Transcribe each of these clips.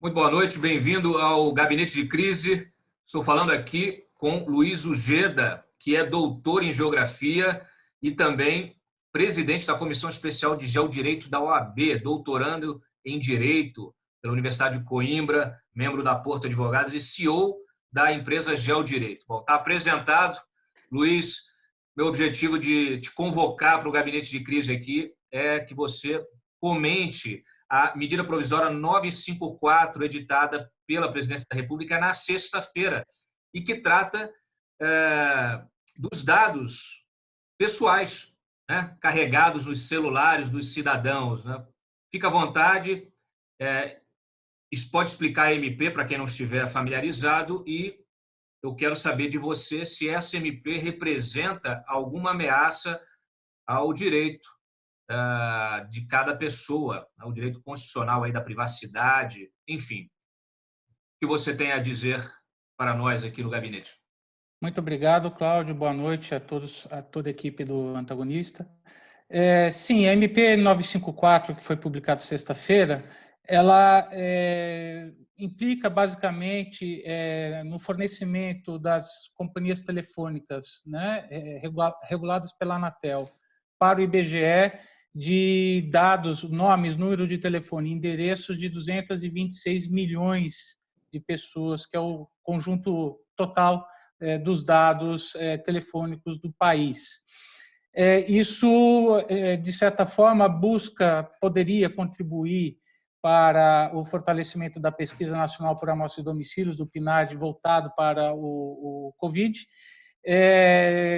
Muito boa noite, bem-vindo ao Gabinete de Crise. Estou falando aqui com Luiz Ujeda, que é doutor em Geografia e também presidente da Comissão Especial de Geodireito da OAB, doutorando em Direito pela Universidade de Coimbra, membro da Porto Advogados e CEO da empresa Geodireito. Bom, está apresentado. Luiz, meu objetivo de te convocar para o Gabinete de Crise aqui é que você comente a medida provisória 954, editada pela Presidência da República na sexta-feira, e que trata dos dados pessoais, né, carregados nos celulares dos cidadãos. Né? Fica à vontade, isso pode explicar a MP para quem não estiver familiarizado, e eu quero saber de você se essa MP representa alguma ameaça ao direito de cada pessoa, o direito constitucional aí da privacidade, enfim. O que você tem a dizer para nós aqui no gabinete? Muito obrigado, Cláudio. Boa noite a todos, a toda a equipe do Antagonista. Sim, a MP 954, que foi publicada sexta-feira, ela implica basicamente no fornecimento das companhias telefônicas, né, reguladas pela Anatel, para o IBGE, de dados, nomes, número de telefone, endereços de 226 milhões de pessoas, que é o conjunto total dos dados telefônicos do país. Isso, de certa forma, poderia contribuir para o fortalecimento da Pesquisa Nacional por Amostra de Domicílios, do PNAD, voltado para o Covid,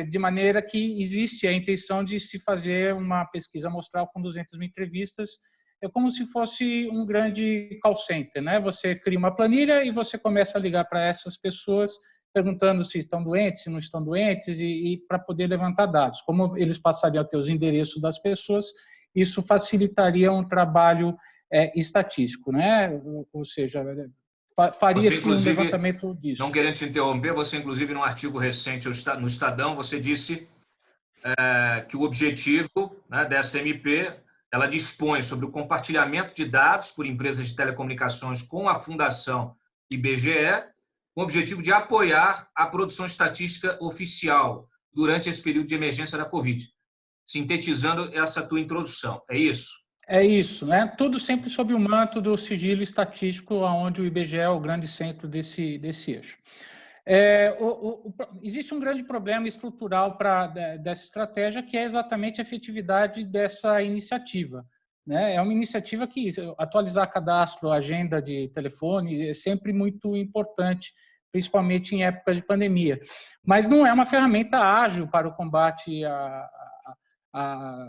de maneira que existe a intenção de se fazer uma pesquisa amostral com 200 mil entrevistas. É como se fosse um grande call center, né? Você cria uma planilha e você começa a ligar para essas pessoas perguntando se estão doentes, se não estão doentes, e para poder levantar dados. Como eles passariam a ter os endereços das pessoas, isso facilitaria um trabalho estatístico, né? Ou seja, faria-se um levantamento disso. Não querendo te interromper, você, inclusive, num artigo recente no Estadão, você disse que o objetivo, né, dessa MP, ela dispõe sobre o compartilhamento de dados por empresas de telecomunicações com a Fundação IBGE, com o objetivo de apoiar a produção estatística oficial durante esse período de emergência da Covid. Sintetizando essa tua introdução, é isso? É isso, né? Tudo sempre sob o manto do sigilo estatístico, onde o IBGE é o grande centro desse eixo. Existe um grande problema estrutural dessa estratégia, que é exatamente a efetividade dessa iniciativa. Né? É uma iniciativa que atualizar cadastro, agenda de telefone é sempre muito importante, principalmente em épocas de pandemia. Mas não é uma ferramenta ágil para o combate a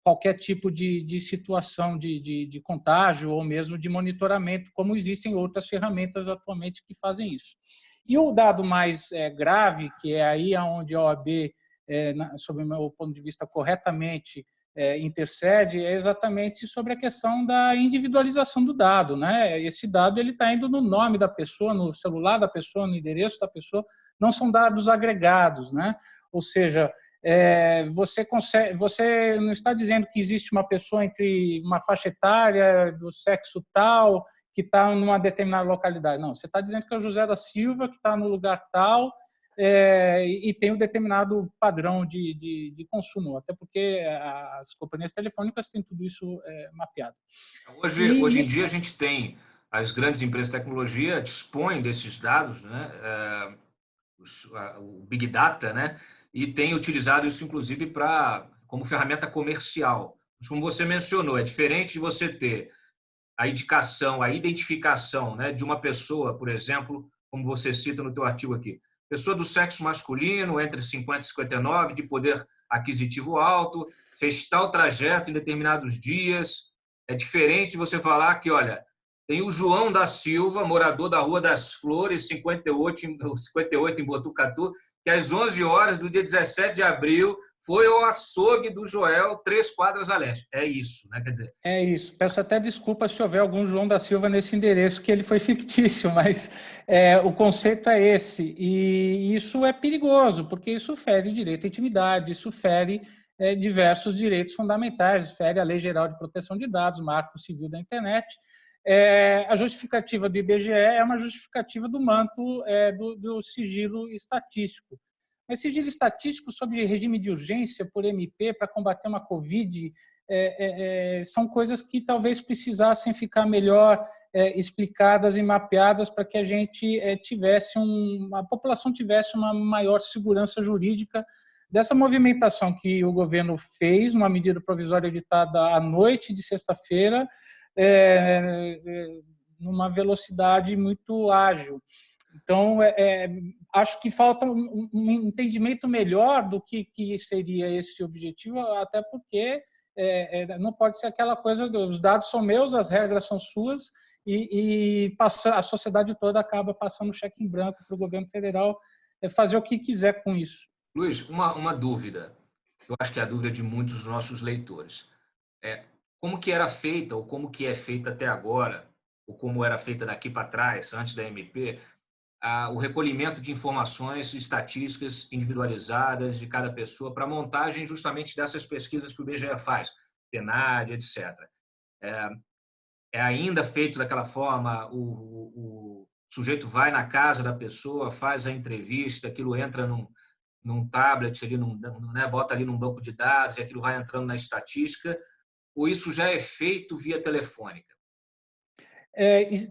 qualquer tipo de situação de contágio ou mesmo de monitoramento, como existem outras ferramentas atualmente que fazem isso. E o dado mais grave, que é aí onde a OAB, sob o meu ponto de vista, corretamente intercede, é exatamente sobre a questão da individualização do dado. Né? Esse dado está indo no nome da pessoa, no celular da pessoa, no endereço da pessoa, não são dados agregados. Né? Ou seja, você não está dizendo que existe uma pessoa entre uma faixa etária, do sexo tal, que está numa determinada localidade. Não, você está dizendo que é o José da Silva, que está no lugar tal, e tem um determinado padrão de consumo, até porque as companhias telefônicas têm tudo isso mapeado. Hoje em dia, a gente tem as grandes empresas de tecnologia dispõem desses dados, né? O Big Data, né? E tem utilizado isso, inclusive, como ferramenta comercial. Mas, como você mencionou, é diferente de você ter a indicação, a identificação, né, de uma pessoa, por exemplo, como você cita no teu artigo aqui, pessoa do sexo masculino, entre 50 e 59, de poder aquisitivo alto, fez tal trajeto em determinados dias. É diferente você falar que, olha, tem o João da Silva, morador da Rua das Flores, 58 em Botucatu, que às 11 horas do dia 17 de abril foi ao açougue do Joel, 3 quadras a leste. É isso, né? Quer dizer... É isso. Peço até desculpa se houver algum João da Silva nesse endereço, que ele foi fictício, mas o conceito é esse. E isso é perigoso, porque isso fere direito à intimidade, isso fere diversos direitos fundamentais, fere a Lei Geral de Proteção de Dados, Marco Civil da Internet. a justificativa do IBGE é uma justificativa do manto do sigilo estatístico. Mas sigilo estatístico sob regime de urgência por MP para combater uma Covid são coisas que talvez precisassem ficar melhor explicadas e mapeadas para que a gente a população tivesse uma maior segurança jurídica dessa movimentação que o governo fez, uma medida provisória editada à noite de sexta-feira, numa velocidade muito ágil. Então, acho que falta um entendimento melhor do que seria esse objetivo, até porque não pode ser aquela coisa os dados são meus, as regras são suas, e a sociedade toda acaba passando cheque em branco para o governo federal fazer o que quiser com isso. Luiz, uma dúvida, eu acho que é a dúvida de muitos dos nossos leitores. Como que era feita, ou como que é feita até agora, ou como era feita daqui para trás, antes da MP, o recolhimento de informações estatísticas individualizadas de cada pessoa para a montagem justamente dessas pesquisas que o IBGE faz, PNAD, etc. É ainda feito daquela forma, o sujeito vai na casa da pessoa, faz a entrevista, aquilo entra num tablet, ali bota ali num banco de dados e aquilo vai entrando na estatística, ou isso já é feito via telefônica?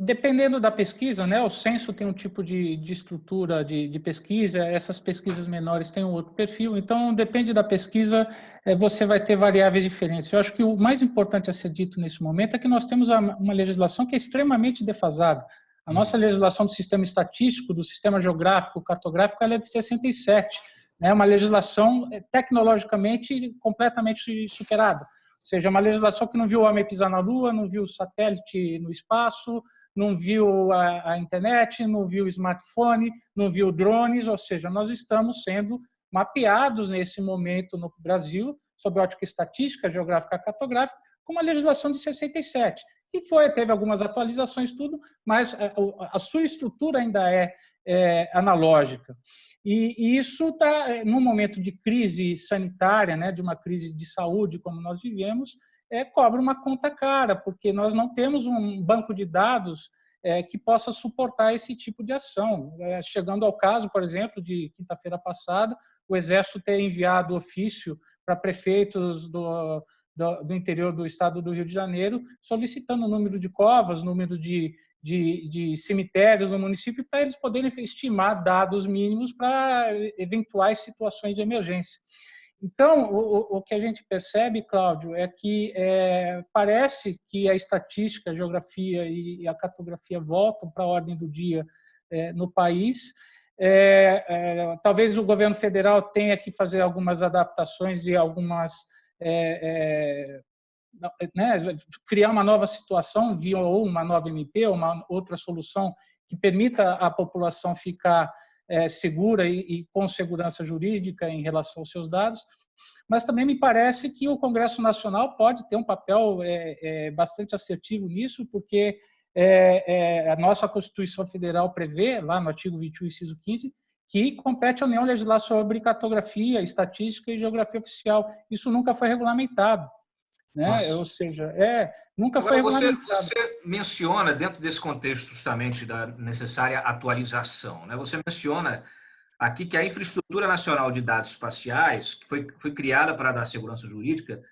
Dependendo da pesquisa, né? O censo tem um tipo de estrutura de pesquisa, essas pesquisas menores têm um outro perfil, então depende da pesquisa, você vai ter variáveis diferentes. Eu acho que o mais importante a ser dito nesse momento é que nós temos uma legislação que é extremamente defasada. A nossa legislação do sistema estatístico, do sistema geográfico, cartográfico, ela é de 67, né? Uma legislação tecnologicamente completamente superada. Ou seja, uma legislação que não viu o homem pisar na Lua, não viu o satélite no espaço, não viu a internet, não viu o smartphone, não viu drones, ou seja, nós estamos sendo mapeados nesse momento no Brasil, sob ótica estatística, geográfica, cartográfica, com uma legislação de 67, que teve algumas atualizações, tudo, mas a sua estrutura ainda é analógica. E isso está, num momento de crise sanitária, né, de uma crise de saúde como nós vivemos, cobra uma conta cara, porque nós não temos um banco de dados que possa suportar esse tipo de ação. Chegando ao caso, por exemplo, de quinta-feira passada, o Exército ter enviado ofício para prefeitos do interior do estado do Rio de Janeiro, solicitando o número de covas, número de cemitérios no município, para eles poderem estimar dados mínimos para eventuais situações de emergência. Então, o que a gente percebe, Cláudio, é que parece que a estatística, a geografia e a cartografia voltam para a ordem do dia no país. Talvez o governo federal tenha que fazer algumas adaptações e algumas criar uma nova situação via ou uma nova MP ou uma outra solução que permita à população ficar segura e com segurança jurídica em relação aos seus dados, mas também me parece que o Congresso Nacional pode ter um papel bastante assertivo nisso, porque a nossa Constituição Federal prevê, lá no artigo 21, inciso 15, que compete à União legislar sobre cartografia, estatística e geografia oficial. Isso nunca foi regulamentado. Né? Ou seja, nunca foi regulamentado. Você menciona, dentro desse contexto justamente da necessária atualização, né? Você menciona aqui que a Infraestrutura Nacional de Dados Espaciais, que foi criada para dar segurança jurídica,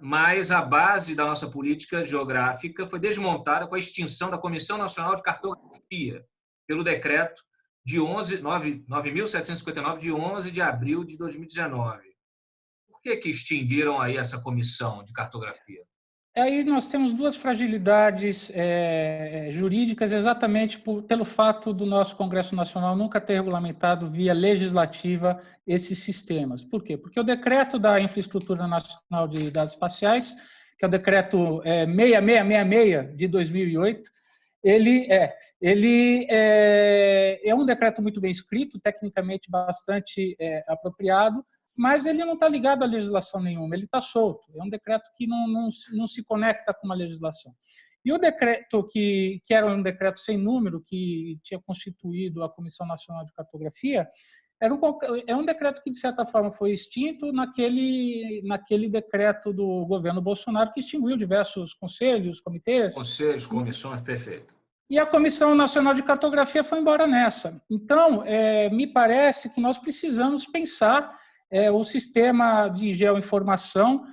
mas a base da nossa política geográfica foi desmontada com a extinção da Comissão Nacional de Cartografia, pelo decreto de 9.759, de 11 de abril de 2019. Por que extinguiram aí essa comissão de cartografia? Aí nós temos duas fragilidades jurídicas, exatamente pelo fato do nosso Congresso Nacional nunca ter regulamentado via legislativa esses sistemas. Por quê? Porque o decreto da Infraestrutura Nacional de Dados Espaciais, que é o decreto 6666 de 2008, ele é um decreto muito bem escrito, tecnicamente bastante apropriado, mas ele não está ligado a legislação nenhuma, ele está solto. É um decreto que não se conecta com uma legislação. E o decreto, que era um decreto sem número, que tinha constituído a Comissão Nacional de Cartografia, É um decreto que, de certa forma, foi extinto naquele decreto do governo Bolsonaro que extinguiu diversos conselhos, comitês. Conselhos, comissões, perfeito. E a Comissão Nacional de Cartografia foi embora nessa. Então, me parece que nós precisamos pensar o sistema de geoinformação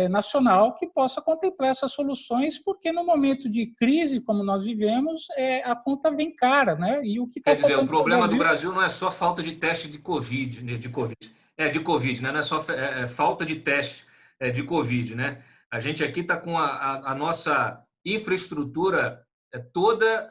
nacional que possa contemplar essas soluções, porque no momento de crise, como nós vivemos, a conta vem cara, né? E o que está Quer dizer, o faltando para o problema do Brasil... Brasil não é só falta de teste de Covid, né, de Covid, né? Não é só falta de teste de Covid, né? A gente aqui está com a nossa infraestrutura toda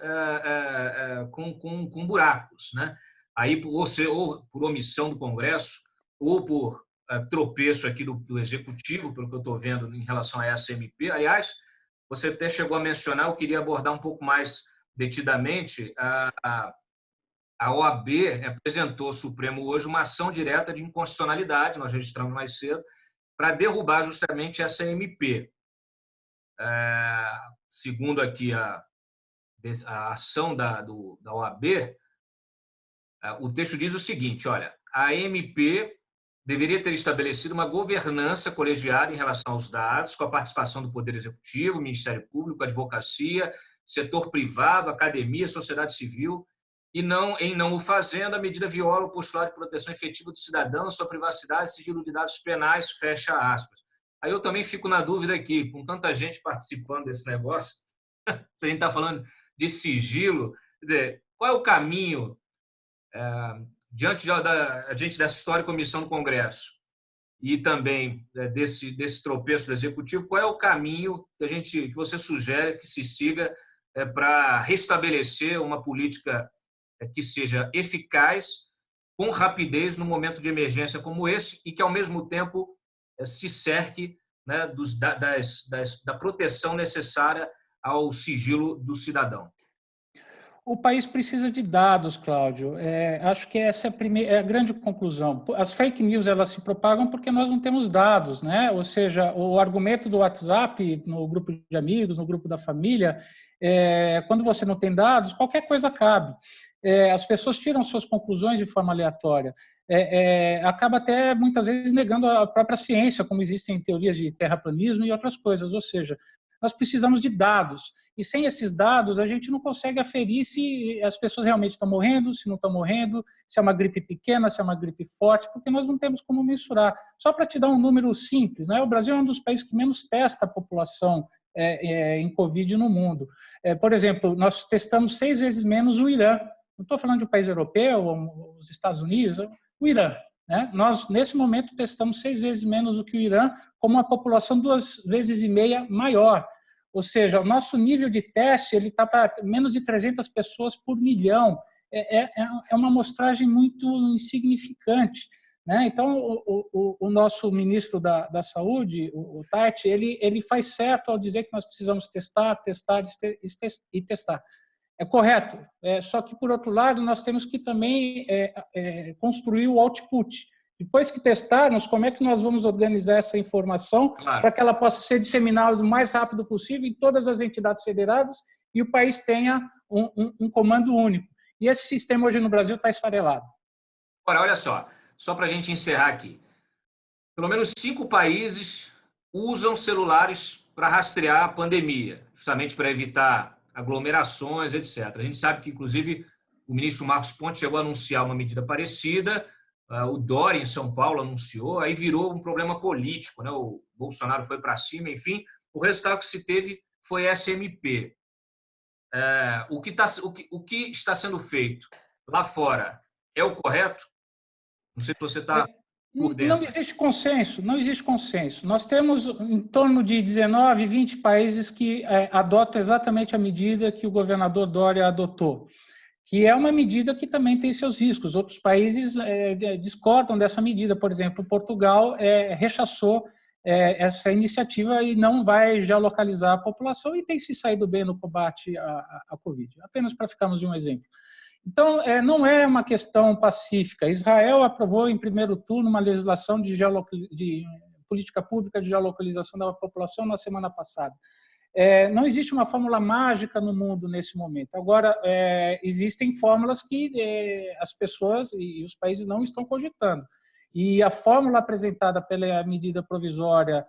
com buracos, né? Aí, ou por omissão do Congresso, ou por tropeço aqui do Executivo, pelo que eu estou vendo em relação a essa MP. Aliás, você até chegou a mencionar, eu queria abordar um pouco mais detidamente, a OAB apresentou ao Supremo hoje uma ação direta de inconstitucionalidade, nós registramos mais cedo, para derrubar justamente essa MP. Segundo aqui a ação da OAB, o texto diz o seguinte, olha, a MP deveria ter estabelecido uma governança colegiada em relação aos dados, com a participação do Poder Executivo, Ministério Público, advocacia, setor privado, academia, sociedade civil, e em não o fazendo, a medida viola o postulado de proteção efetiva do cidadão, sua privacidade, sigilo de dados penais, fecha aspas. Aí eu também fico na dúvida aqui, com tanta gente participando desse negócio, se a gente está falando de sigilo, quer dizer, qual é o caminho diante da gente dessa história de comissão do Congresso e também desse tropeço do Executivo, qual é o caminho que você sugere que se siga para restabelecer uma política que seja eficaz, com rapidez, num momento de emergência como esse, e que, ao mesmo tempo, se cerque, né, da proteção necessária ao sigilo do cidadão? O país precisa de dados, Cláudio. Acho que essa é a grande conclusão. As fake news elas se propagam porque nós não temos dados, né? Ou seja, o argumento do WhatsApp no grupo de amigos, no grupo da família, quando você não tem dados, qualquer coisa cabe. As pessoas tiram suas conclusões de forma aleatória. Acaba até muitas vezes negando a própria ciência, como existem teorias de terraplanismo e outras coisas. Ou seja, nós precisamos de dados. E sem esses dados, a gente não consegue aferir se as pessoas realmente estão morrendo, se não estão morrendo, se é uma gripe pequena, se é uma gripe forte, porque nós não temos como mensurar. Só para te dar um número simples, né? O Brasil é um dos países que menos testa a população em Covid no mundo. Por exemplo, nós testamos 6 vezes menos o Irã. Não estou falando de um país europeu, ou os Estados Unidos, o Irã. Né? Nós, nesse momento, testamos 6 vezes menos do que o Irã, com uma população 2,5 vezes maior. Ou seja, o nosso nível de teste está para menos de 300 pessoas por milhão. É uma amostragem muito insignificante. Né? Então, o nosso ministro da Saúde, o Tati, ele faz certo ao dizer que nós precisamos testar e testar. É correto. Só que, por outro lado, nós temos que também construir o output. Depois que testarmos, como é que nós vamos organizar essa informação para que ela possa ser disseminada o mais rápido possível em todas as entidades federadas e o país tenha um comando único. E esse sistema hoje no Brasil está esfarelado. Agora, olha só para a gente encerrar aqui. Pelo menos 5 países usam celulares para rastrear a pandemia, justamente para evitar aglomerações, etc. A gente sabe que, inclusive, o ministro Marcos Pontes chegou a anunciar uma medida parecida, o Dória, em São Paulo, anunciou, aí virou um problema político, né? O Bolsonaro foi para cima, enfim, o resultado que se teve foi essa MP. O que está sendo feito lá fora é o correto? Não sei se você está por dentro. Não existe consenso, não existe consenso. Nós temos em torno de 19, 20 países que adotam exatamente a medida que o governador Dória adotou, que é uma medida que também tem seus riscos. Outros países discordam dessa medida. Por exemplo, Portugal rechaçou essa iniciativa e não vai geolocalizar a população e tem se saído bem no combate à Covid. Apenas para ficarmos de um exemplo. Então, não é uma questão pacífica. Israel aprovou em primeiro turno uma legislação de política pública de geolocalização da população na semana passada. Não existe uma fórmula mágica no mundo nesse momento. Agora, existem fórmulas que as pessoas e os países não estão cogitando. E a fórmula apresentada pela medida provisória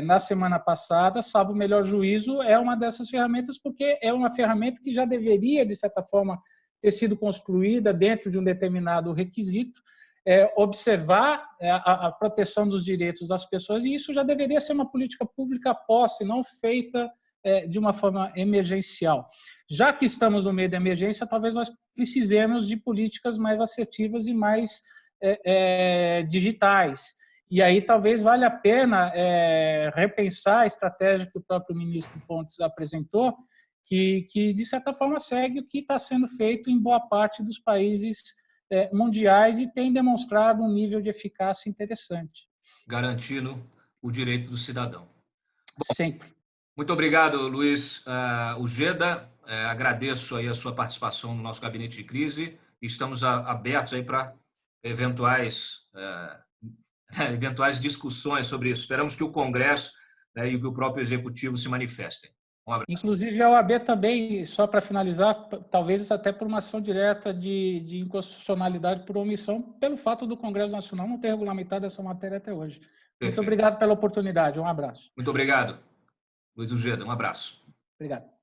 na semana passada, salvo o melhor juízo, é uma dessas ferramentas, porque é uma ferramenta que já deveria, de certa forma, ter sido construída dentro de um determinado requisito, observar a proteção dos direitos das pessoas, e isso já deveria ser uma política pública posta, e não feita de uma forma emergencial. Já que estamos no meio da emergência, talvez nós precisemos de políticas mais assertivas e mais digitais. E aí talvez valha a pena repensar a estratégia que o próprio ministro Pontes apresentou, que de certa forma segue o que está sendo feito em boa parte dos países mundiais e tem demonstrado um nível de eficácia interessante. Garantindo o direito do cidadão. Bom, sempre. Muito obrigado, Luiz Ujeda. Agradeço aí a sua participação no nosso gabinete de crise. Estamos abertos aí para eventuais discussões sobre isso. Esperamos que o Congresso e o próprio Executivo se manifestem. Um abraço. Inclusive, a OAB também, só para finalizar, talvez até por uma ação direta de inconstitucionalidade por omissão, pelo fato do Congresso Nacional não ter regulamentado essa matéria até hoje. Perfeito. Muito obrigado pela oportunidade. Um abraço. Muito obrigado, Luiz Ujeda. Um abraço. Obrigado.